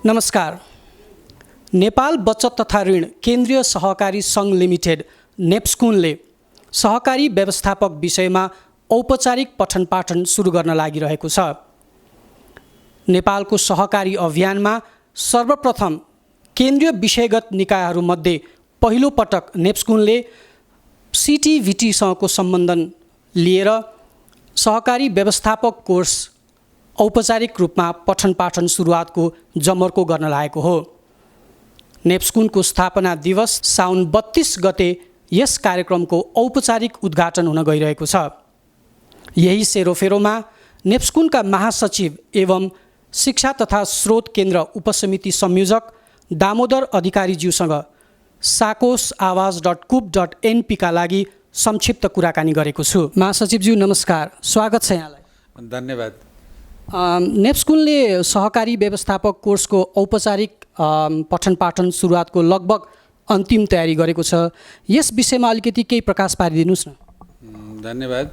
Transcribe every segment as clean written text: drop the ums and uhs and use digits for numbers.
नमस्कार। नेपाल बचत तथा ऋण केन्द्रीय सहकारी सङ्घ लिमिटेड नेप्स्कुनले सहकारी व्यवस्थापक विषयमा औपचारिक पठन पाठन सुरु गर्न लागिरहेको छ। नेपालको सहकारी अभियानमा सर्वप्रथम केन्द्रीय विषयगत निकायहरूमध्ये पहिलो पटक नेप्स्कुनले सिटिभिटीसँगको सम्बन्धन लिएर सहकारी व्यवस्थापक कोर्स औपचारिक रूपमा पठन पाठन सुरुवातको जमर्को गर्न लागेको हो। नेप्स्कुनको स्थापना दिवस साउन 32 गते यस कार्यक्रमको औपचारिक उद्घाटन हुन गइरहेको छ। यही सेरोफेरोमा नेप्स्कुनका महासचिव एवं शिक्षा तथा स्रोत केन्द्र उपसमिति संयोजक दामोदर अधिकारीज्यूसँग sakosawaz.kup.np का लागि संक्षिप्त कुराकानी गरेको छु। महासचिवज्यू नमस्कार, स्वागत छ यहाँलाई। धन्यवाद। नेप्स्कुनले सहकारी व्यवस्थापक कोर्सको औपचारिक पठन पाठन सुरुवातको लगभग अन्तिम तयारी गरेको छ। यस विषयमा अलिकति केही प्रकाश पारिदिनुस् न। धन्यवाद।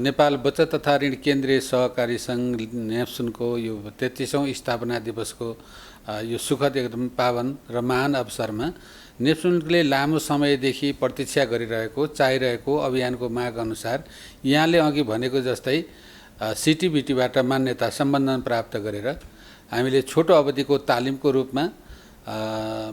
नेपाल बचत तथा ऋण केन्द्रीय सहकारी सङ्घ नेप्स्कुनको यो 33औं स्थापना दिवसको यो सुखद एकदम पावन र महान अवसरमा नेप्स्कुनले लामो समयदेखि प्रतीक्षा गरिरहेको चाहिरहेको अभियानको माग अनुसार यहाँले अघि भनेको जस्तै सिटिभिटीबाट मान्यता सम्बन्धन प्राप्त गरेर हामीले छोटो अवधिको तालिमको रूपमा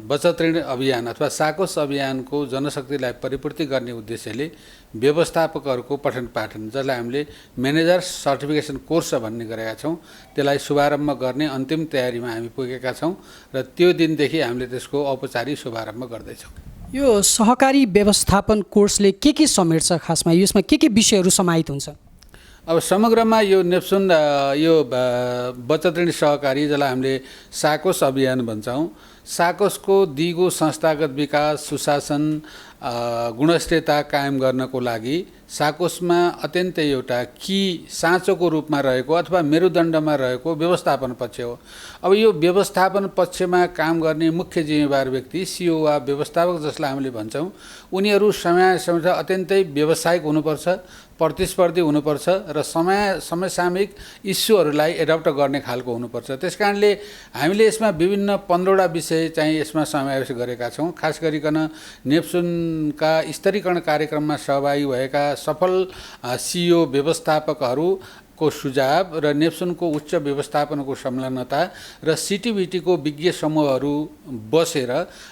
बचत ऋण अभियान अथवा साकोस अभियानको जनशक्तिलाई परिपूर्ति गर्ने उद्देश्यले व्यवस्थापकहरूको पठन पाठन, जसलाई हामीले म्यानेजर सर्टिफिकेसन कोर्स भन्ने गरेका छौँ, त्यसलाई शुभारम्भ गर्ने अन्तिम तयारीमा हामी पुगेका छौँ र त्यो दिनदेखि हामीले त्यसको औपचारिक शुभारम्भ गर्दैछौँ। यो सहकारी व्यवस्थापन कोर्सले के समेट्छ? खासमा यसमा के विषयहरू समाहित हुन्छ? अब समग्रमा यो नेप्स्कुन यो बचत ऋण सहकारी, जसलाई हामीले साकोस अभियान भन्छौँ, साकोसको दिगो संस्थागत विकास, सुशासन, गुणस्तरता कायम गर्नको लागि साकोसमा अत्यन्तै एउटा साँचोको रूपमा रहेको अथवा मेरुदण्डमा रहेको व्यवस्थापन पक्ष हो। अब यो व्यवस्थापन पक्षमा काम गर्ने मुख्य जिम्मेवार व्यक्ति सिओ वा व्यवस्थापक जसलाई हामीले भन्छौँ, उनीहरू समय अत्यन्तै व्यावसायिक हुनुपर्छ, प्रतिस्पर्धी हुनुपर्छ र समसामयिक इस्युहरूलाई एडप्ट गर्ने खालको हुनुपर्छ। त्यसकारणले हामीले यसमा विभिन्न 15वटा विषय चाहिँ यसमा समावेश गरेका छौँ। खास गरिकन नेप्स्कुनका स्तरीकरण कार्यक्रममा सहभागी भएका सफल सिइओ व्यवस्थापकहरूको सुझाव र नेप्स्कुनको उच्च व्यवस्थापनको संलग्नता र सिटिभिटीको विज्ञ समूहहरू बसेर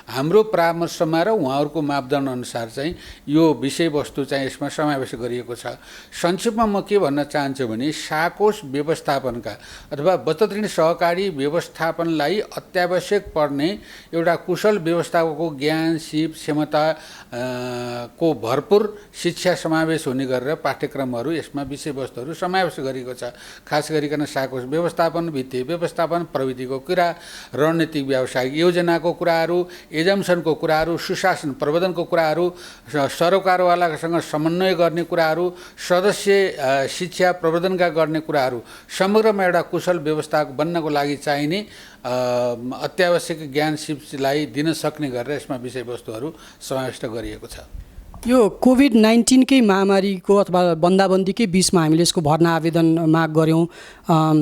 हाम्रो परामर्शमा र उहाँहरूको मापदण्ड अनुसार चाहिँ यो विषयवस्तु चाहिँ यसमा समावेश गरिएको छ। संक्षेपमा म के भन्न चाहन्छु भने साकोस व्यवस्थापनका अथवा बचत ऋण सहकारी व्यवस्थापनलाई अत्यावश्यक पर्ने एउटा कुशल व्यवस्थापकको ज्ञान, सिप, क्षमता को भरपूर शिक्षा समावेश हुने गरेर पाठ्यक्रमहरू यसमा विषयवस्तुहरू समावेश गरिएको छ। खास गरिकन साकोस व्यवस्थापन, वित्तीय व्यवस्थापन, प्रविधिको कुरा, रणनीतिक व्यावसायिक योजनाको कुराहरू, एजम्सनको कुराहरू, सुशासन प्रबन्धनको कुराहरू, सरोकारवालासँग समन्वय गर्ने कुराहरू, सदस्य शिक्षा प्रबन्धनका गर्ने कुराहरू, समग्रमा एउटा कुशल व्यवस्थापक बन्नको लागि चाहिने अत्यावश्यक ज्ञान सिपलाई दिन सक्ने गरेर यसमा विषयवस्तुहरू समाविष्ट गरिएको छ। यो कोभिड-19 कै महामारीको अथवा बन्दाबन्दीकै बिचमा हामीले यसको भर्ना आवेदन माग गऱ्यौँ।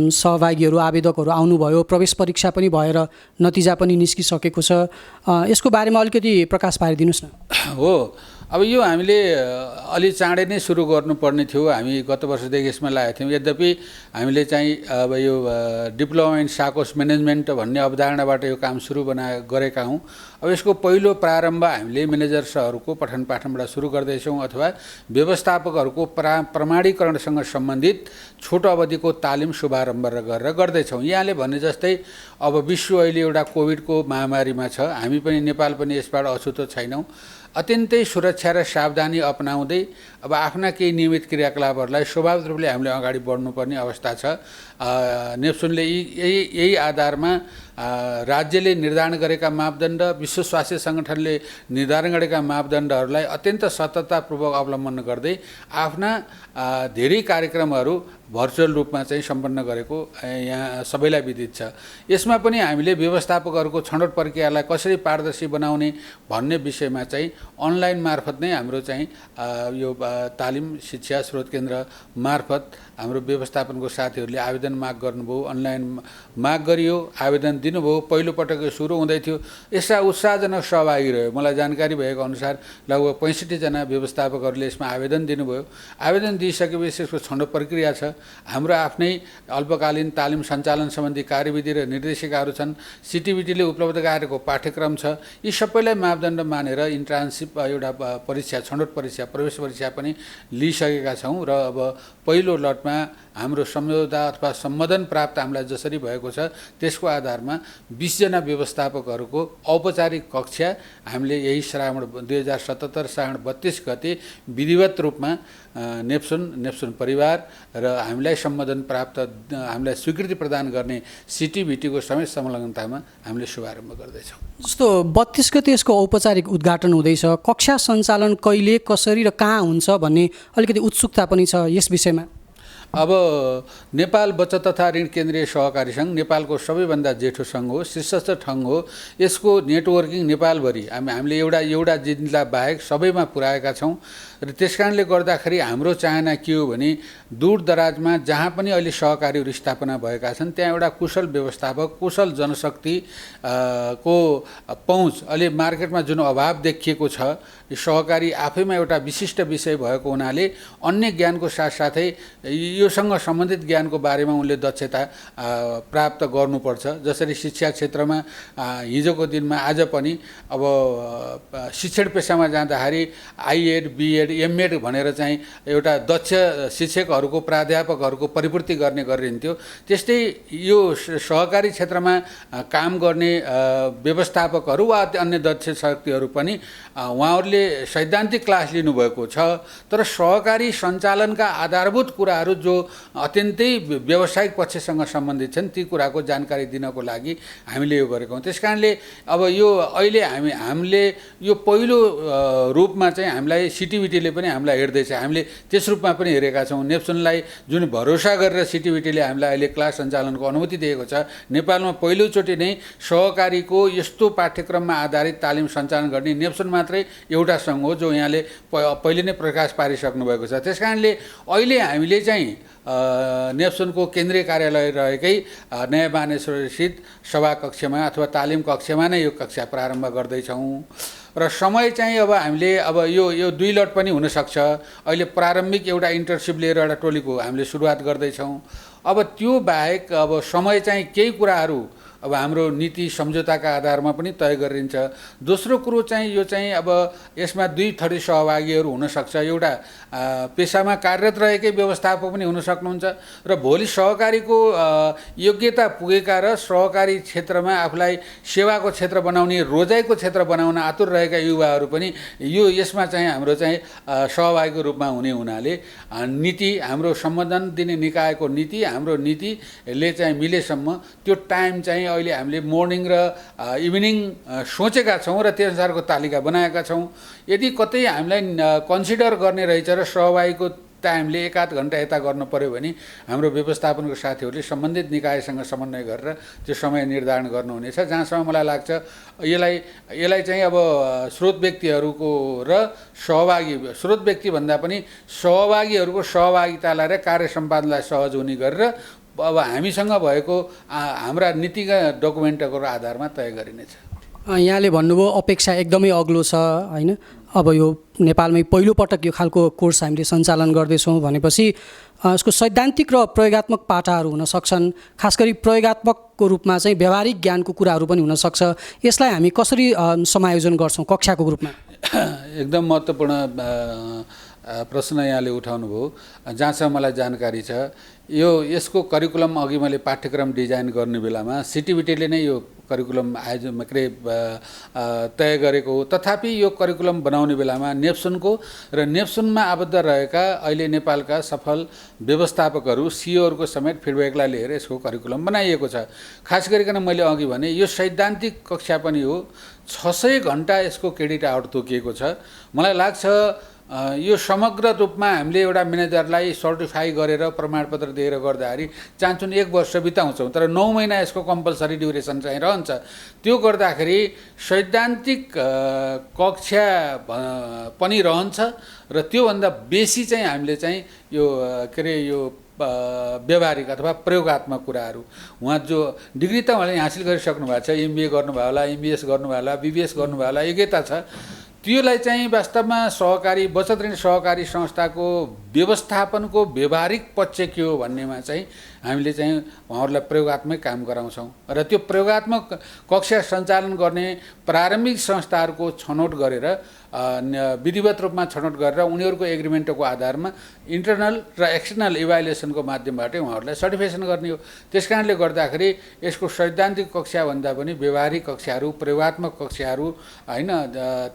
सहभागीहरू, आवेदकहरू आउनुभयो, प्रवेश परीक्षा पनि भएर नतिजा पनि निस्किसकेको छ। यसको बारेमा अलिकति प्रकाश पारिदिनुहोस् न। हो, अब यो हामीले अलि चाँडै नै सुरु गर्नुपर्ने थियो। हामी गत वर्षदेखि यसमा लागेका थियौँ। यद्यपि हामीले चाहिँ अब यो डिप्लोमा इन साकोस म्यानेजमेन्ट भन्ने अवधारणाबाट यो काम सुरु गरेका हौँ। अब यसको पहिलो प्रारम्भ हामीले म्यानेजर्सहरूको पठन पाठनबाट सुरु गर्दैछौँ अथवा व्यवस्थापकहरूको प्रमाणीकरणसँग सम्बन्धित छोटो अवधिको तालिम शुभारम्भ गरेर गर्दैछौँ। यहाँले भने जस्तै अब विश्व अहिले एउटा कोभिडको महामारीमा छ। हामी पनि, नेपाल पनि यसबाट अछुतो छैनौँ। अत्यन्तै सुरक्षा र सावधानी अपनाउँदै अब आफ्ना केही नियमित क्रियाकलापहरूलाई स्वाभाविक रूपले हामीले अगाडि बढ्नुपर्ने अवस्था छ। नेप्स्कुनले यही आधारमा राज्यले निर्धारण गरेका मापदण्ड, विश्व स्वास्थ्य सङ्गठनले निर्धारण गरेका मापदण्डहरूलाई अत्यन्त सतर्कतापूर्वक अवलम्बन गर्दै आफ्ना धेरै कार्यक्रमहरू भर्चुअल रूपमा चाहिँ सम्पन्न गरेको यहाँ सबैलाई विदित छ। यसमा पनि हामीले व्यवस्थापकहरूको छनौट प्रक्रियालाई कसरी पारदर्शी बनाउने भन्ने विषयमा चाहिँ अनलाइन मार्फत मार्फत नै हाम्रो चाहिँ यो तालिम शिक्षा स्रोत केन्द्र मार्फत हाम्रो व्यवस्थापनको साथीहरूले आवेदन माग गर्नुभयो, अनलाइन माग गरियो, आवेदन दिनुभयो। पहिलोपटक सुरु हुँदै थियो, यस्ता उत्साहजनक सहभागी रह्यो। मलाई जानकारी भएको अनुसार लगभग 65 जना व्यवस्थापकहरूले यसमा आवेदन दिनुभयो। आवेदन दिइसकेपछि यसको छनौट प्रक्रिया छ। हाम्रो आफ्नै अल्पकालीन तालिम सञ्चालन सम्बन्धी कार्यविधि र निर्देशिकाहरू छन्। सिटिबिटीले उपलब्ध गराएको पाठ्यक्रम छ। यी सबैलाई मापदण्ड मानेर इन्ट्रान्सिप एउटा परीक्षा, छनौट परीक्षा, प्रवेश परीक्षा पनि लिइसकेका छौँ र अब पहिलो लटमा हाम्रो सम्झौता अथवा सम्बोधन प्राप्त हामीलाई जसरी भएको छ त्यसको आधारमा 20 जना व्यवस्थापकहरूको औपचारिक कक्षा हामीले यही श्रावण 2077 श्रावण 32 गते विधिवत रूपमा नेप्सुन परिवार र हामीलाई सम्बोधन प्राप्त, हामीलाई स्वीकृति प्रदान गर्ने सिटिबिटीको समेत संलग्नतामा हामीले शुभारम्भ गर्दैछौँ। जस्तो 32 गते यसको औपचारिक उद्घाटन हुँदैछ, कक्षा सञ्चालन कहिले, कसरी र कहाँ हुन्छ भन्ने अलिकति उत्सुकता पनि छ यस विषयमा। अब नेपाल बचत तथा ऋण केन्द्रीय सहकारी सङ्घ नेपालको सबैभन्दा जेठो सङ्घ हो, शीर्षस्थ ठाउँ हो। यसको नेटवर्किङ नेपालभरि हामीले एउटा जिल्ला बाहेक सबैमा पुर्याएका छौँ र त्यसकारणले गर्दाखेरि हाम्रो चाहना के हो भने दूरदराजमा जहाँ पनि अहिले सहकारीहरू स्थापना भएका छन् त्यहाँ एउटा कुशल व्यवस्थापक, कुशल जनशक्ति को पहुँच अहिले मार्केटमा जुन अभाव देखिएको छ, सहकारी आफैमा एउटा विशिष्ट विषय भएको हुनाले अन्य ज्ञानको साथसाथै योसँग सम्बन्धित ज्ञानको बारेमा उनले दक्षता प्राप्त गर्नुपर्छ। जसरी शिक्षा क्षेत्रमा हिजोको दिनमा आज पनि अब शिक्षण पेसामा जाँदाखेरि आइएड, बिएड, एमएड भनेर चाहिँ एउटा दक्ष शिक्षकहरूको, प्राध्यापकहरूको परिपूर्ति गर्ने गरिन्थ्यो। त्यस्तै यो सहकारी क्षेत्रमा काम गर्ने व्यवस्थापकहरू वा अन्य दक्ष शक्तिहरू पनि उहाँहरूले सैद्धान्तिक क्लास लिनुभएको छ, तर सहकारी सञ्चालनका आधारभूत कुराहरू जो अत्यन्तै व्यावसायिक पक्षसँग सम्बन्धित छन् ती कुराको जानकारी दिनको लागि हामीले यो गरेका हौँ। त्यसकारणले अब यो अहिले हामीले यो पहिलो रूपमा चाहिँ हामीलाई सिटिबिटीले पनि हामीलाई हेर्दैछ। हामीले त्यस रूपमा पनि हेरेका छौँ। नेप्सुनलाई जुन भरोसा गरेर सिटिबिटीले हामीलाई अहिले क्लास सञ्चालनको अनुमति दिएको छ, नेपालमा पहिलोचोटि नै सहकारीको यस्तो पाठ्यक्रममा आधारित तालिम सञ्चालन गर्ने नेप्सुन मात्रै एउटा सङ्घ हो जो यहाँले पहिले नै प्रकाश पारिसक्नु भएको छ। त्यसकारणले अहिले हामीले चाहिँ नेप्सुनको केन्द्रीय कार्यालय रहेकै नयाँ बानेश्वर स्थित सभा कक्षमा अथवा तालिम कक्षमा नै यो कक्षा प्रारम्भ गर्दैछौँ र समय चाहिँ अब हामीले अब यो 2 लट पनि हुनसक्छ। अहिले प्रारम्भिक एउटा इन्टर्नसिप लिएर एउटा टोलीको हामीले सुरुवात गर्दैछौँ। अब त्यो बाहेक अब समय चाहिँ केही कुराहरू अब हाम्रो नीति सम्झौताका आधारमा पनि तय गरिन्छ। दोस्रो कुरो चाहिँ यो चाहिँ अब यसमा 2 थरी सहभागीहरू हुनसक्छ। एउटा पेसामा कार्यरत रहेकै व्यवस्थापक पनि हुन सक्नुहुन्छ र भोलि सहकारीको योग्यता पुगेका र सहकारी क्षेत्रमा आफूलाई सेवाको क्षेत्र बनाउने, रोजाइको क्षेत्र बनाउन आतुर रहेका युवाहरू पनि यसमा चाहिँ हाम्रो चाहिँ सहभागीको रूपमा हुने हुनाले नीति, हाम्रो सम्बोधन दिने निकायको नीति, हाम्रो नीतिले चाहिँ मिलेसम्म त्यो टाइम चाहिँ अहिले हामीले मोर्निङ र इभिनिङ सोचेका छौँ र त्यसअनुसारको तालिका बनाएका छौँ। यदि कतै हामीलाई कन्सिडर गर्ने रहेछ र सहभागीको टाइमले 1-8 घन्टा यता गर्नु पर्यो भने हाम्रो व्यवस्थापनको साथीहरूले सम्बन्धित निकायसँग समन्वय गरेर त्यो समय निर्धारण गर्नुहुनेछ। जहाँसम्म मलाई लाग्छ यसलाई चाहिँ अब स्रोत व्यक्तिहरूको र स्रोत व्यक्ति भन्दा पनि सहभागीहरूको सहभागितालाई र कार्य सम्पादनलाई सहज हुने गरेर अब हामीसँग भएको हाम्रा नीतिगत डकुमेन्टको आधारमा तय गरिनेछ। यहाँले भन्नुभयो अपेक्षा एकदमै अग्लो छ हैन। अब यो नेपालमै पहिलोपटक यो खालको कोर्स हामीले सञ्चालन गर्दैछौँ भनेपछि यसको सैद्धान्तिक र प्रयोगात्मक पाटाहरू हुन सक्छन्। खास गरी प्रयोगात्मकको रूपमा चाहिँ व्यावहारिक ज्ञानको कुराहरू पनि हुनसक्छ। यसलाई हामी कसरी समायोजन गर्छौँ कक्षाको रूपमा? एकदम महत्त्वपूर्ण प्रश्न यहाँले उठाउनु भयो। जहाँसम्म मलाई जानकारी छ यसको करिकुलम अघि मैले पाठ्यक्रम डिजाइन गर्ने बेलामा सिटिबिटीले नै यो करिकुलम आयोजन तय गरेको हो। तथापि यो करिकुलम बनाउने बेलामा नेप्सुनको र नेप्सुनमा आबद्ध रहेका अहिले नेपालका सफल व्यवस्थापकहरू, सिइओहरूको समेत फिडब्याकलाई लिएर यसको करिकुलम बनाइएको छ। खास गरिकन मैले अघि भने यो सैद्धान्तिक कक्षा पनि हो। 600 घन्टा यसको क्रेडिट आवर तोकिएको छ। मलाई लाग्छ यो समग्र रूपमा हामीले एउटा म्यानेजरलाई सर्टिफाई गरेर प्रमाणपत्र दिएर गर्दाखेरि चाहन्छौँ 1 वर्ष बिताउँछौँ, तर 9 महिना यसको कम्पलसरी ड्युरेसन चाहिँ रहन्छ। त्यो गर्दाखेरि सैद्धान्तिक कक्षा पनि रहन्छ र त्योभन्दा बेसी चाहिँ हामीले चाहिँ यो के अरे यो व्यावहारिक अथवा प्रयोगात्मक कुराहरू उहाँ जो डिग्री त उहाँले हासिल गरिसक्नु भएको छ, MBA गर्नुभयो होला, MBS गर्नुभयो होला, BBS गर्नुभयो होला, योग्यता छ। त्योलाई चाहिँ वास्तवमा सहकारी बचत ऋण सहकारी संस्थाको व्यवस्थापनको व्यवहारिक पक्ष के हो भन्नेमा चाहिँ हामीले चाहिँ उहाँहरूलाई प्रयोगात्मक काम गराउँछौँ र त्यो प्रयोगात्मक कक्षा सञ्चालन गर्ने प्रारम्भिक संस्थाहरूको छनौट गरेर विधिवत रूपमा छनौट गरेर उनीहरूको एग्रिमेन्टको आधारमा इन्टरनल र एक्सटर्नल इभ्यालुएसनको माध्यमबाटै उहाँहरूलाई सर्टिफिकेसन गर्ने हो। त्यसकारणले गर्दाखेरि यसको सैद्धान्तिक कक्षाभन्दा पनि व्यवहारिक कक्षाहरू, प्रयोगात्मक कक्षाहरू हैन,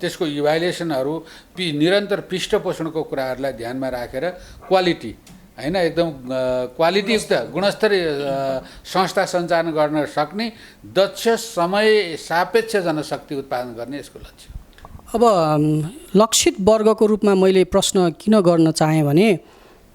त्यसको इभ्यालुएसनहरू निरन्तर पृष्ठपोषणको कुराहरूलाई ध्यानमा राखेर क्वालिटी हैन एकदम क्वालिटीयुक्त गुणस्तरीय संस्था सञ्चालन गर्न सक्ने दक्ष समय सापेक्ष जनशक्ति उत्पादन गर्ने यसको लक्ष्य। अब लक्षित वर्गको रूपमा मैले प्रश्न किन गर्न चाहेँ भने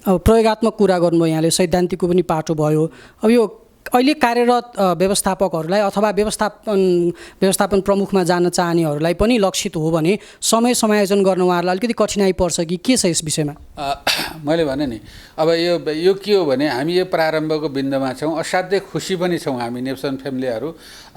अब प्रयोगात्मक कुरा गर्नुभयो यहाँले, सैद्धान्तिकको पनि पाटो भयो। अब यो अहिले कार्यरत व्यवस्थापकहरूलाई अथवा व्यवस्थापन प्रमुखमा जान चाहनेहरूलाई पनि लक्षित हो भने समय समायोजन गर्न उहाँहरूलाई अलिकति कठिनाइ पर्छ कि के छ यस विषयमा? मैले भने नि अब यो के हो भने हामी यो प्रारम्भको बिन्दुमा छौँ, असाध्यै खुसी पनि छौँ हामी नेप्सन फ्यामिलीहरू।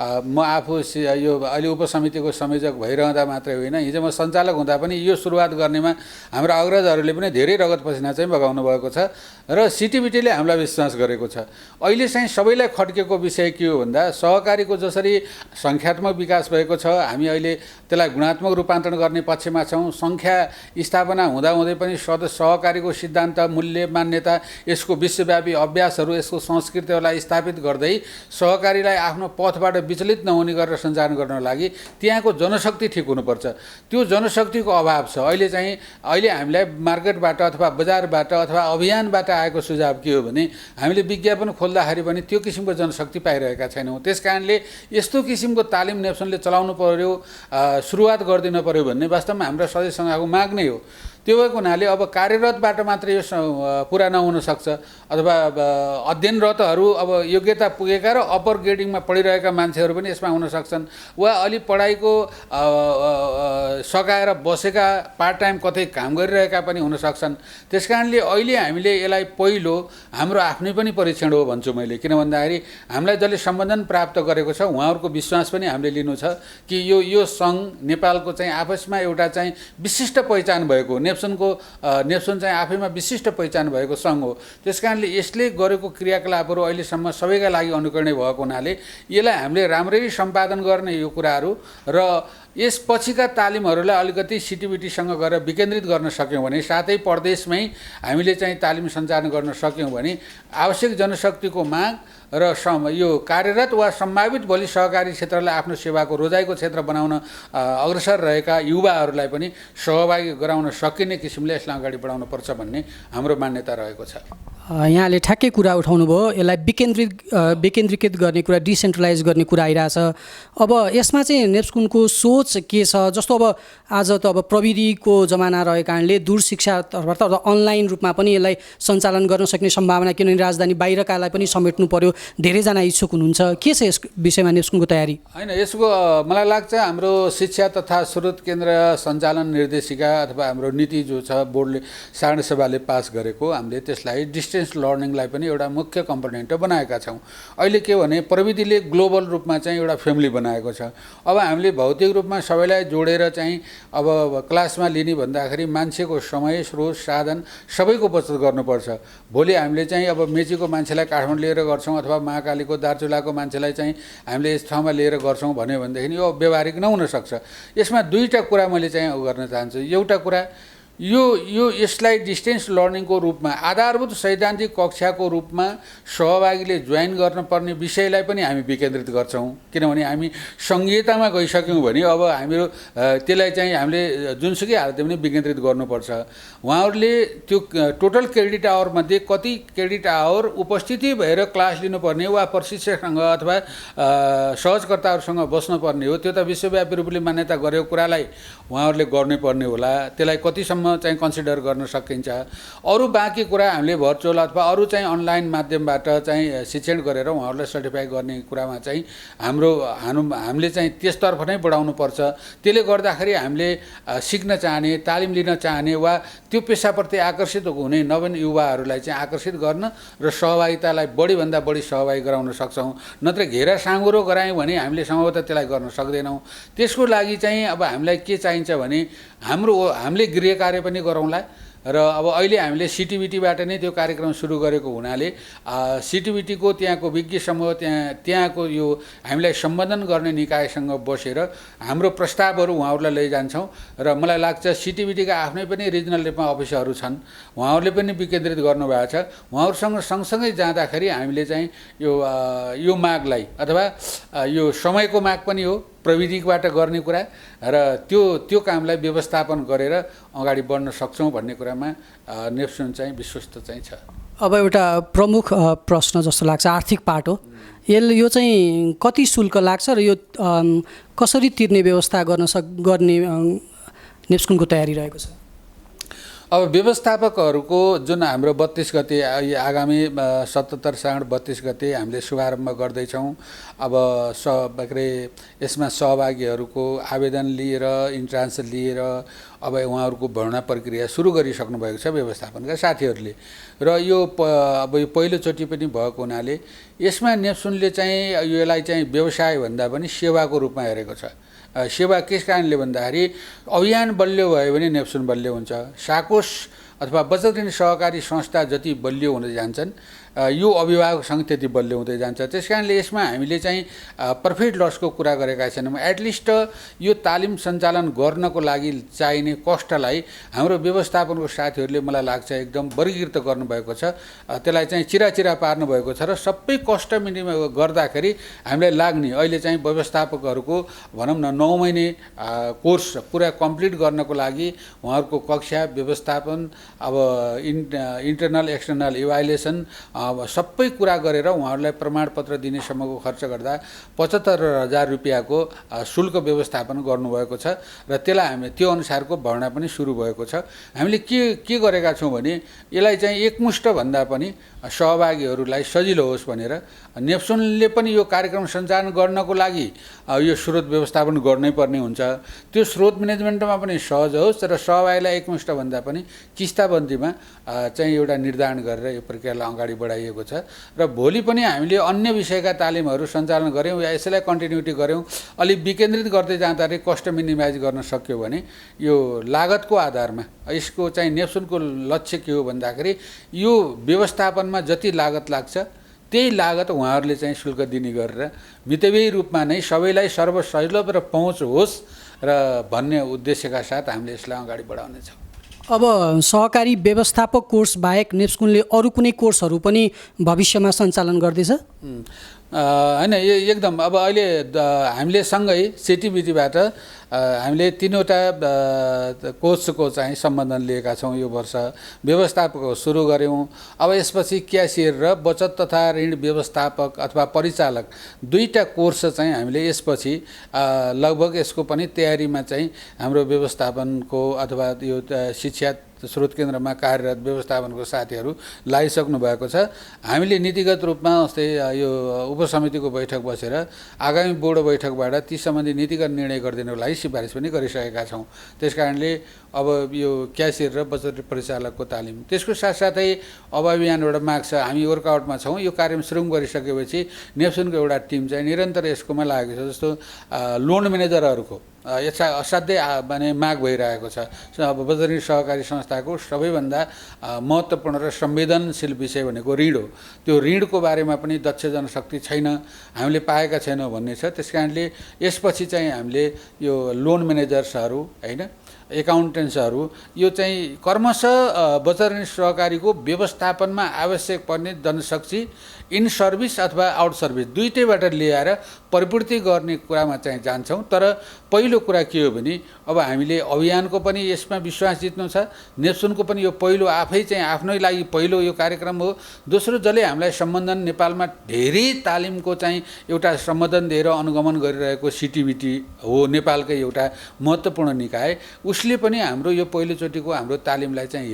म आफू यो अहिले उपसमितिको संयोजक भइरहँदा मात्रै होइन, हिजो म सञ्चालक हुँदा पनि यो सुरुवात गर्नेमा हाम्रो अग्रजहरूले पनि धेरै रगत पसिना चाहिँ बगाउनु भएको छ र सिटिबिटीले हामीलाई विश्वास गरेको छ। अहिले चाहिँ सबैलाई खड्केको विषय के हो भन्दा सहकारीको जसरी सङ्ख्यात्मक विकास भएको छ, हामी अहिले त्यसलाई गुणात्मक रूपान्तरण गर्ने पक्षमा छौँ। सङ्ख्या स्थापना हुँदाहुँदै पनि सहकारीको सिद्धान्त, मूल्य, मान्यता, यसको विश्वव्यापी अभ्यासहरू, यसको संस्कृतिहरूलाई स्थापित गर्दै सहकारीलाई आफ्नो पथबाट विचलित नहुने गरेर सञ्चालन गर्नको लागि त्यहाँको जनशक्ति ठिक हुनुपर्छ। त्यो जनशक्तिको अभाव छ। अहिले हामीलाई मार्केटबाट अथवा बजारबाट अथवा अभियानबाट आएको सुझाव के हो भने हामीले विज्ञापन खोल्दाखेरि पनि त्यो किसिमको जनशक्ति पाइरहेका छैनौँ। त्यसकारणले यस्तो किसिमको तालिम नेप्सनले चलाउनु पर्यो, सुरुवात गरिदिनु पर्यो भन्ने वास्तवमा हाम्रो सदस्य सङ्घको माग नै हो। त्यो भएको हुनाले अब कार्यरतबाट मात्रै यो पुरा नहुन सक्छ अथवा अध्ययनरतहरू अब योग्यता पुगेका र अप्पर ग्रेडिङमा पढिरहेका मान्छेहरू पनि यसमा हुन सक्छन्, वा अलि पढाइको सकाएर बसेका पार्ट टाइम कतै काम गरिरहेका पनि हुन सक्छन्। त्यसकारणले अहिले हामीले यसलाई पहिलो हाम्रो आफ्नै पनि परीक्षण हो भन्छु मैले, किन भन्दाखेरि हामीलाई जसले सम्बन्धन प्राप्त गरेको छ उहाँहरूको विश्वास पनि हामीले लिनु छ कि यो सङ्घ नेपालको चाहिँ आपसमा एउटा चाहिँ विशिष्ट पहिचान भएको, नेप्सन चाहिँ आफैमा विशिष्ट पहिचान भएको सङ्घ हो। त्यसकारणले यसले गरेको क्रियाकलापहरू अहिलेसम्म सबैका लागि अनुकरणीय भएको हुनाले यसलाई हामीले राम्ररी सम्पादन गर्ने यो कुराहरू र यस पछिका तालिमहरूलाई अलिकति सिटिबिटीसँग गएर विकेन्द्रित गर्न सक्यौँ भने, साथै प्रदेशमै हामीले चाहिँ तालिम सञ्चालन गर्न सक्यौँ भने आवश्यक जनशक्तिको माग र यो कार्यरत वा सम्भावित भोलि सहकारी क्षेत्रलाई आफ्नो सेवाको रोजाइको क्षेत्र बनाउन अग्रसर रहेका युवाहरूलाई पनि सहभागी गराउन सकिने किसिमले यसलाई अगाडि बढाउन पर्छ भन्ने हाम्रो मान्यता रहेको छ। यहाँले ठ्याक्कै कुरा उठाउनु भयो, यसलाई विकेन्द्रीकृत गर्ने कुरा, डिसेन्ट्रलाइज गर्ने कुरा आइरहेछ। अब यसमा चाहिँ नेप्सकुनको सोच के छ? जस्तो अब आज त अब प्रविधिको जमाना रहेको कारणले दूर शिक्षातर्फबाट अथवा अनलाइन रूपमा पनि यसलाई सञ्चालन गर्न सक्ने सम्भावना, किनभने राजधानी बाहिरकालाई पनि समेट्नु पर्यो, धेरैजना इच्छुक हुनुहुन्छ। के छ यस विषयमा नेप्सकुनको तयारी? होइन, यसको मलाई लाग्छ हाम्रो शिक्षा तथा स्रोत केन्द्र सञ्चालन निर्देशिका अथवा हाम्रो नीति जो छ बोर्डले साधारण सभाले पास गरेको, हामीले त्यसलाई डिस्टेन्स लर्निङलाई पनि एउटा मुख्य कम्पोनेन्ट बनाएका छौँ। अहिले के भने प्रविधिले ग्लोबल रूपमा चाहिँ एउटा फ्यामिली बनाएको छ। अब हामीले भौतिक रूपमा सबैलाई जोडेर चाहिँ अब क्लासमा लिने भन्दाखेरि मान्छेको समय, स्रोत, साधन सबैको बचत गर्नुपर्छ। भोलि हामीले चाहिँ अब मेचीको मान्छेलाई काठमाडौँ लिएर गर्छौँ अथवा महाकालीको दार्चुलाको मान्छेलाई चाहिँ हामीले यस ठाउँमा लिएर गर्छौँ भन्यो भनेदेखि यो व्यावहारिक नहुन सक्छ। यसमा दुईवटा कुरा मैले चाहिँ गर्न चाहन्छु। एउटा कुरा यसलाई डिस्टेन्स लर्निङको रूपमा आधारभूत सैद्धान्तिक कक्षाको रूपमा सहभागीले जोइन गर्नुपर्ने विषयलाई पनि हामी विकेन्द्रित गर्छौँ, किनभने हामी सङ्घीयतामा गइसक्यौँ भने अब हाम्रो त्यसलाई चाहिँ हामीले जुनसुकै हालतमा पनि विकेन्द्रित गर्नुपर्छ। उहाँहरूले त्यो टोटल क्रेडिट आवरमध्ये कति क्रेडिट आवर उपस्थिति भएर क्लास लिनुपर्ने वा प्रशिक्षकसँग अथवा सहजकर्ताहरूसँग बस्नुपर्ने हो, त्यो त विश्वव्यापी रूपले मान्यता गरेको कुरालाई उहाँहरूले गर्नुपर्ने होला। त्यसलाई कतिसम्म चाहिँ कन्सिडर गर्न सकिन्छ। अरू बाँकी कुरा हामीले भर्चुअल अथवा अरू चाहिँ अनलाइन माध्यमबाट चाहिँ शिक्षण गरेर उहाँहरूलाई सर्टिफाई गर्ने कुरामा चाहिँ हामीले चाहिँ त्यसतर्फ नै बढाउनुपर्छ। त्यसले गर्दाखेरि हामीले सिक्न चाहने, तालिम लिन चाहने वा त्यो पेसाप्रति आकर्षित हुने नवीन युवाहरूलाई चाहिँ आकर्षित गर्न र सहभागितालाई बढीभन्दा बढी सहभागी गराउन सक्छौँ। नत्र घेरा साँगुरो गरायौँ भने हामीले सम्भवतः त्यसलाई गर्न सक्दैनौँ। त्यसको लागि चाहिँ अब हामीलाई के चाहिन्छ भने हामीले गृह कार्य पनि गरौँला र अब अहिले हामीले सिटिबिटीबाट नै त्यो कार्यक्रम सुरु गरेको हुनाले सिटिबिटीको त्यहाँको विज्ञ समूह त्यहाँको यो हामीलाई सम्बोधन गर्ने निकायसँग बसेर हाम्रो प्रस्तावहरू उहाँहरूलाई लैजान्छौँ र मलाई लाग्छ सिटिबिटीका आफ्नै पनि रिजनल लेभलमा अफिसहरू छन्, उहाँहरूले पनि विकेन्द्रित गर्नुभएको छ। उहाँहरूसँग सँगसँगै जाँदाखेरि हामीले चाहिँ यो मागलाई अथवा यो समयको माग पनि हो, प्रविधिबाट गर्ने कुरा र त्यो कामलाई व्यवस्थापन गरेर अगाडि बढ्न सक्छौँ भन्ने कुरामा नेप्सुन चाहिँ विश्वस्त चाहिँ छ। अब एउटा प्रमुख प्रश्न जस्तो लाग्छ आर्थिक पार्ट हो। यो चाहिँ कति शुल्क लाग्छ र यो कसरी तिर्ने व्यवस्था गर्ने नेप्सुनको तयारी रहेको छ? अब व्यवस्थापकहरूको जुन हाम्रो 32 गते आगामी 77 साउन 32 गते हामीले शुभारम्भ गर्दैछौँ। अब यसमा सहभागीहरूको आवेदन लिएर इन्ट्रान्स लिएर अब उहाँहरूको भर्ना प्रक्रिया सुरु गरिसक्नु भएको छ व्यवस्थापनका साथीहरूले र यो पहिलोचोटि पनि भएको हुनाले यसमा नेप्सुनले चाहिँ यसलाई चाहिँ व्यवसाय भन्दा पनि सेवाको रूपमा हेरेको छ। सेवा केस कारणले भन्दाखेरि अभियान बलियो भयो भने नेप्सुन बलियो हुन्छ। साकोस अथवा बचत ऋण सहकारी संस्था जति बलियो हुँदै जान्छन् यो अभिभावकसँग त्यति बलियो हुँदै जान्छ। त्यस कारणले यसमा हामीले चाहिँ प्रफिट लसको कुरा गरेका छैनौँ। एटलिस्ट यो तालिम सञ्चालन गर्नको लागि चाहिने कष्टलाई हाम्रो व्यवस्थापनको साथीहरूले मलाई लाग्छ एकदम वर्गीकृत गर्नुभएको छ, त्यसलाई चाहिँ चिराचिरा पार्नुभएको छ र सबै कष्ट मिनिमम गर्दाखेरि हामीलाई लाग्ने अहिले चाहिँ व्यवस्थापकहरूको भनौँ न 9 महिने कोर्स पुरा कम्प्लिट गर्नको लागि उहाँहरूको कक्षा व्यवस्थापन अब इन्टरनल एक्सटर्नल इभ्यालुएसन सबै कुरा गरेर उहाँहरूलाई प्रमाणपत्र दिनेसम्मको खर्च गर्दा 75,000 रुपियाँको शुल्क व्यवस्थापन गर्नुभएको छ र त्यसलाई हामी त्यो अनुसारको भर्ना पनि सुरु भएको छ। हामीले के गरेका छौँ भने यसलाई चाहिँ एकमुष्ट भन्दा पनि सहभागीहरूलाई सजिलो होस् भनेर नेप्सुनले पनि यो कार्यक्रम सञ्चालन गर्नको लागि यो स्रोत व्यवस्थापन गर्नै पर्ने हुन्छ। त्यो स्रोत म्यानेजमेन्टमा पनि सहज होस् र सहभागीलाई एकमुष्ट भन्दा पनि किस्ताबन्दीमा चाहिँ एउटा निर्धारण गरेर यो प्रक्रियालाई अगाडि बढाइएको छ र भोलि पनि हामीले अन्य विषयका तालिमहरू सञ्चालन गऱ्यौँ या यसैलाई कन्टिन्युटी गऱ्यौँ, अलिक विकेन्द्रित गर्दै जाँदाखेरि कस्ट मिनिमाइज गर्न सक्यो भने यो लागतको आधारमा यसको चाहिँ नेप्सुनको लक्ष्य के हो भन्दाखेरि यो व्यवस्थापनमा जति लागत लाग्छ त्यही लागत उहाँहरूले चाहिँ शुल्क दिने गरेर मितव्ययी रूपमा नै सबैलाई सर्वसुलभ र पहुँच होस् र भन्ने उद्देश्यका साथ हामीले यसलाई अगाडि बढाउनेछौँ। अब सहकारी व्यवस्थापक कोर्स बाहेक नेप्सुनले अरू कुनै कोर्सहरू पनि भविष्यमा सञ्चालन गर्दैछ? होइन, एकदम। अब अहिले हामीले सँगै सिटिबिटीबाट हामीले 3वटा कोर्सको चाहिँ सम्बन्धन लिएका छौँ। यो वर्ष व्यवस्थापक सुरु गऱ्यौँ। अब यसपछि क्यासियर र बचत तथा ऋण व्यवस्थापक अथवा परिचालक 2टा कोर्स चाहिँ हामीले यसपछि लगभग यसको पनि तयारीमा चाहिँ हाम्रो व्यवस्थापनको अथवा यो शिक्षा स्रोत केन्द्रमा कार्यरत व्यवस्थापनको साथीहरू लगाइसक्नु भएको छ। हामीले नीतिगत रूपमा अस्ति यो उपसमितिको बैठक बसेर आगामी बोर्ड बैठकबाट ती सम्बन्धी नीतिगत निर्णय गरिदिनको लागि सिफारिस पनि गरिसकेका छौँ। त्यसकारणले अब यो क्यासियर र बचत परिचालकको तालिम त्यसको साथसाथै अब अभियानबाट माग छ। हामी वर्कआउटमा छौँ। यो कार्यक्रम सुरु गरिसकेपछि नेप्सुनको एउटा टिम चाहिँ निरन्तर यसकोमा लागेको छ। जस्तो लोन म्यानेजरहरूको असाध्यै माने माग भइरहेको छ। अब बचत ऋण सहकारी संस्थाको सबैभन्दा महत्त्वपूर्ण र संवेदनशील विषय भनेको ऋण हो। त्यो ऋणको बारेमा पनि दक्ष जनशक्ति छैन, हामीले पाएका छैनौँ भन्ने छ। त्यसकारणले यसपछि चाहिँ हामीले यो लोन म्यानेजर्सहरू होइन एकाउन्टेन्ट्सहरू यो चाहिँ क्रमशः बचत ऋण सहकारीको व्यवस्थापनमा आवश्यक पर्ने जनशक्ति इन सर्भिस अथवा आउट सर्भिस दुईटैबाट ल्याएर परिपूर्ति गर्ने कुरामा चाहिँ जान्छौँ। तर पहिलो कुरा के हो भने अब हामीले अभियानको पनि यसमा विश्वास जित्नु छ। नेप्सुनको पनि यो पहिलो आफै चाहिँ आफ्नै लागि पहिलो यो कार्यक्रम हो। दोस्रो जसले हामीलाई सम्बन्धन नेपालमा धेरै तालिमको चाहिँ एउटा सम्बोधन दिएर अनुगमन गरिरहेको सिटिबिटी हो, नेपालकै एउटा महत्त्वपूर्ण निकाय। उसले पनि हाम्रो यो पहिलोचोटिको हाम्रो तालिमलाई चाहिँ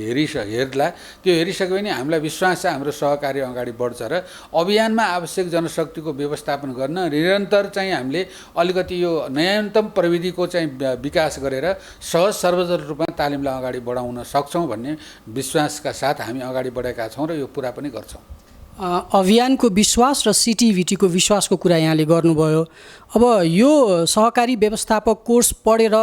हेर्ला। त्यो हेरिसक्यो भने हामीलाई विश्वास छ हाम्रो सहकार्य अगाडि बढ्छ र अभियानमा आवश्यक जनशक्तिको व्यवस्थापन गर्न निरन्तर चाहिँ हामीले अलिकति यो नयान्तम प्रविधिको चाहिँ विकास गरेर सहज सर्वजल रूपमा तालिमलाई अगाडि बढाउन सक्छौँ भन्ने विश्वासका साथ हामी अगाडि बढेका छौँ र यो पुरा पनि गर्छौँ। अभियानको विश्वास र सिटिभिटीको विश्वासको कुरा यहाँले गर्नुभयो। अब यो सहकारी व्यवस्थापक कोर्स पढेर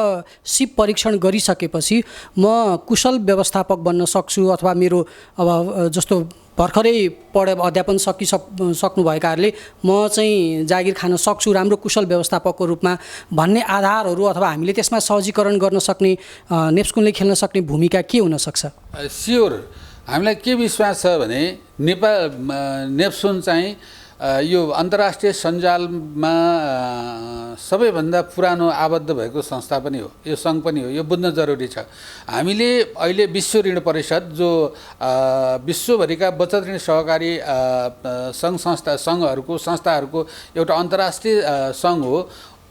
सिप परीक्षण गरिसकेपछि म कुशल व्यवस्थापक बन्न सक्छु अथवा मेरो अब जस्तो भर्खरै अध्यापन सक्नुभएकाहरूले म चाहिँ जागिर खान सक्छु राम्रो कुशल व्यवस्थापकको रूपमा भन्ने आधारहरू अथवा हामीले त्यसमा सहजीकरण गर्न सक्ने नेप्सकुनले खेल्न सक्ने भूमिका के हुन सक्छ? स्योर, हामीलाई के विश्वास छ भने नेप्सुन चाहिँ यो अन्तर्राष्ट्रिय सञ्जालमा सबैभन्दा पुरानो आबद्ध भएको संस्था पनि हो, यो सङ्घ पनि हो। यो बुझ्न जरुरी छ। हामीले अहिले विश्व ऋण परिषद जो विश्वभरिका बचत ऋण सहकारी संस्थाहरूको एउटा अन्तर्राष्ट्रिय सङ्घ हो।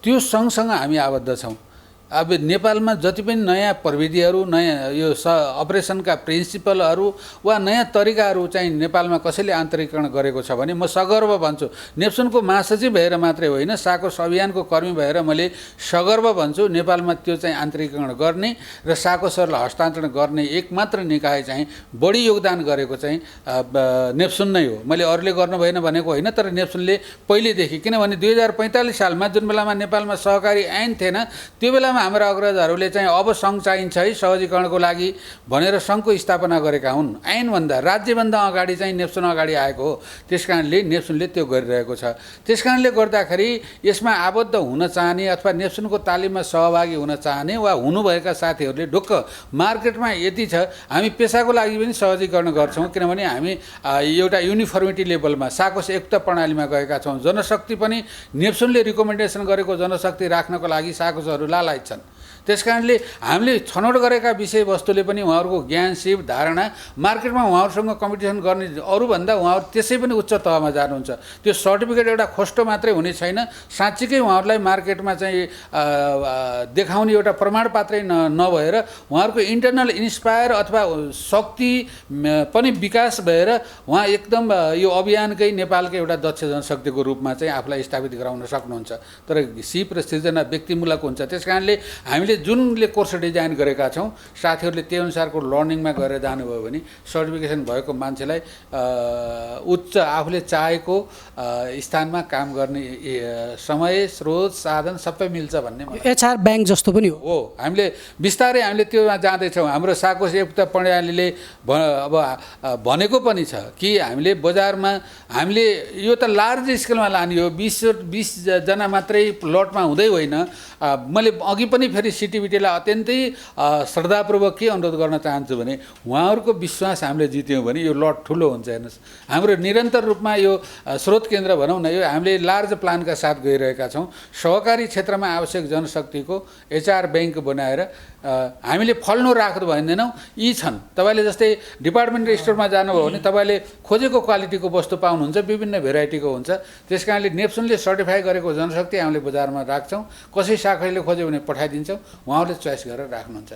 त्यो सङ्घसँग हामी आबद्ध छौँ। अब नेपालमा जति पनि नयाँ प्रविधिहरू, नयाँ यो अपरेसनका प्रिन्सिपलहरू वा नयाँ तरिकाहरू चाहिँ नेपालमा कसैले आन्तरिकरण गरेको छ भने म सगर्व भन्छु। नेप्सुनको महासचिव भएर मात्रै होइन, साकोस अभियानको कर्मी भएर मैले सगर्व भन्छु नेपालमा त्यो चाहिँ आन्तरिकरण गर्ने र साकोसहरूलाई हस्तान्तरण गर्ने एकमात्र निकाय चाहिँ बढी योगदान गरेको चाहिँ नेप्सुन नै हो। मैले अरूले गर्नु भएन भनेको होइन, तर नेप्सुनले पहिलेदेखि, किनभने 2045 सालमा जुन बेलामा नेपालमा सहकारी ऐन थिएन त्यो बेलामा हाम्रा अग्रजहरूले चाहिँ अब सङ्घ चाहिन्छ है सहजीकरणको लागि भनेर सङ्घको स्थापना गरेका हुन्। ऐनभन्दा राज्यभन्दा अगाडि चाहिँ नेप्सुन अगाडि आएको हो। त्यसकारणले नेप्सुनले त्यो गरिरहेको छ। त्यसकारणले गर्दाखेरि यसमा आबद्ध हुन चाहने अथवा नेप्सुनको तालिममा सहभागी हुन चाहने वा हुनुभएका साथीहरूले ढुक्क मार्केटमा यति छ, हामी पेसाको लागि पनि सहजीकरण गर्छौँ। किनभने हामी एउटा युनिफर्मिटी लेभलमा साकोस एकता प्रणालीमा गएका छौँ। जनशक्ति पनि नेप्सुनले रिकमेन्डेसन गरेको जनशक्ति राख्नको लागि साकोसहरू लालायत छन्। त्यसकारणले हामीले छनौट गरेका विषयवस्तुले पनि उहाँहरूको ज्ञान सिप धारणा मार्केटमा उहाँहरूसँग कम्पिटिसन गर्ने अरूभन्दा उहाँहरू त्यसै पनि उच्च तहमा जानुहुन्छ। त्यो सर्टिफिकेट एउटा खोस्टो मात्रै हुने छैन, साँच्चीकै उहाँहरूलाई मार्केटमा चाहिँ देखाउने एउटा प्रमाणपत्रै नभएर उहाँहरूको इन्टरनल इन्सपायर अथवा शक्ति पनि विकास भएर उहाँ एकदम यो अभियानकै नेपालकै एउटा दक्ष जनशक्तिको रूपमा चाहिँ आफूलाई स्थापित गराउन सक्नुहुन्छ। तर सिप र सृजना व्यक्तिमूलक हुन्छ। त्यसकारणले हामीले जुनले कोर्स डिजाइन गरेका छौँ साथीहरूले त्यही अनुसारको लर्निङमा गएर जानुभयो भने सर्टिफिकेसन भएको मान्छेलाई उच्च आफूले चाहेको स्थानमा काम गर्ने समय, स्रोत, साधन सबै मिल्छ भन्ने एचआर ब्याङ्क जस्तो पनि हो। हामीले बिस्तारै हामीले त्योमा जाँदैछौँ। हाम्रो साकोस एकता प्रणालीले अब भनेको पनि छ कि हामीले बजारमा हामीले यो त लार्ज स्केलमा लाने हो, 20 जना मात्रै लटमा हुँदै होइन। मैले अघि पनि फेरि सिटिभिटीलाई अत्यन्तै श्रद्धापूर्वक के अनुरोध गर्न चाहन्छु भने उहाँहरूको विश्वास हामीले जित्यौँ भने यो लट ठुलो हुन्छ। हेर्नुहोस्, हाम्रो निरन्तर रूपमा यो स्रोत केन्द्र भनौँ न, यो हामीले लार्ज प्लानका साथ गइरहेका छौँ। सहकारी क्षेत्रमा आवश्यक जनशक्तिको एचआर ब्याङ्क बनाएर हामीले फल्नु राख्नु भन्दैनौँ। यी छन्, तपाईँले जस्तै डिपार्टमेन्टल स्टोरमा जानुभयो भने तपाईँले खोजेको क्वालिटीको वस्तु पाउनुहुन्छ, विभिन्न भेराइटीको हुन्छ। त्यसकारणले नेप्सुनले सर्टिफाई गरेको जनशक्ति हामीले बजारमा राख्छौँ। कसै साखरीले खोज्यो भने पठाइदिन्छौँ, उहाँहरूले चोइस गरेर राख्नुहुन्छ।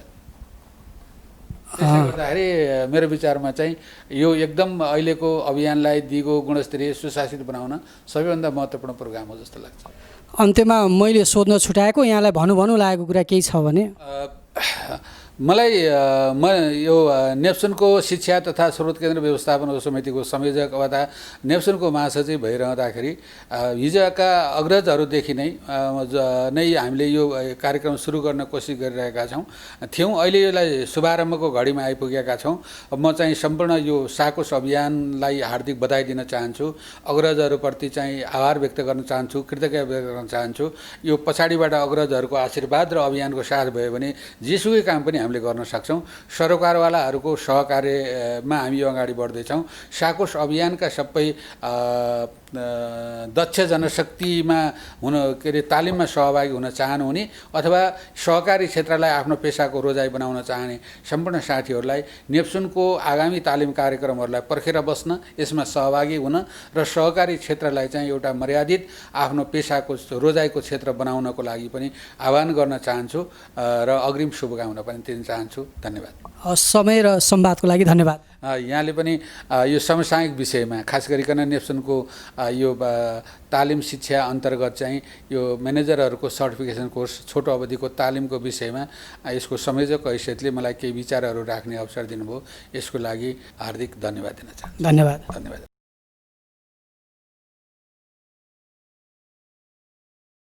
त्यसले गर्दाखेरि मेरो विचारमा चाहिँ यो एकदम अहिलेको अभियानलाई दिगो गुणस्तरीय सुशासित बनाउन सबैभन्दा महत्त्वपूर्ण प्रोग्राम हो जस्तो लाग्छ। अन्त्यमा मैले सोध्न छुटाएको यहाँलाई भन्नु लागेको कुरा केही छ भने? मलाई यो नेप्सुनको शिक्षा तथा स्रोत केन्द्र व्यवस्थापन समितिको संयोजक अथवा नेप्सुनको महासचिव भइरहँदाखेरि हिजोका अग्रजहरूदेखि नै हामीले यो कार्यक्रम सुरु गर्न कोसिस गरिरहेका थियौँ। अहिले यसलाई शुभारम्भको घडीमा आइपुगेका छौँ। म चाहिँ सम्पूर्ण यो साकोस अभियानलाई हार्दिक बधाई दिन चाहन्छु। अग्रजहरूप्रति चाहिँ आभार व्यक्त गर्न चाहन्छु, कृतज्ञता व्यक्त गर्न चाहन्छु। यो पछाडिबाट अग्रजहरूको आशीर्वाद र अभियानको साथ भयो भने जेसुकै काम पनि हामीले गर्न सक्छौँ। सरोकारवालाहरूको सहकार्यमा हामी अगाडि बढ्दैछौँ। साकोस अभियानका सबै दक्ष जनशक्तिमा हुन के अरे तालिममा सहभागी हुन चाहनुहुने अथवा सहकारी क्षेत्रलाई आफ्नो पेसाको रोजाइ बनाउन चाहने सम्पूर्ण साथीहरूलाई नेप्सुनको आगामी तालिम कार्यक्रमहरूलाई पर्खेर बस्न, यसमा सहभागी हुन र सहकारी क्षेत्रलाई चाहिँ एउटा मर्यादित आफ्नो पेसाको रोजाइको क्षेत्र बनाउनको लागि पनि आह्वान गर्न चाहन्छु र अग्रिम शुभकामना पनि दिन चाहन्छु। धन्यवाद। समय र संवादको लागि धन्यवाद। यहाँले पनि यो समसामयिक विषयमा खास गरिकन नेप्सुनको यो तालिम शिक्षा अन्तर्गत चाहिँ यो म्यानेजरहरूको सर्टिफिकेसन कोर्स छोटो अवधिको तालिमको विषयमा यसको संयोजक हैसियतले मलाई केही विचारहरू राख्ने अवसर दिनुभयो। यसको लागि हार्दिक धन्यवाद दिन चाहन्छु। धन्यवाद। धन्यवाद।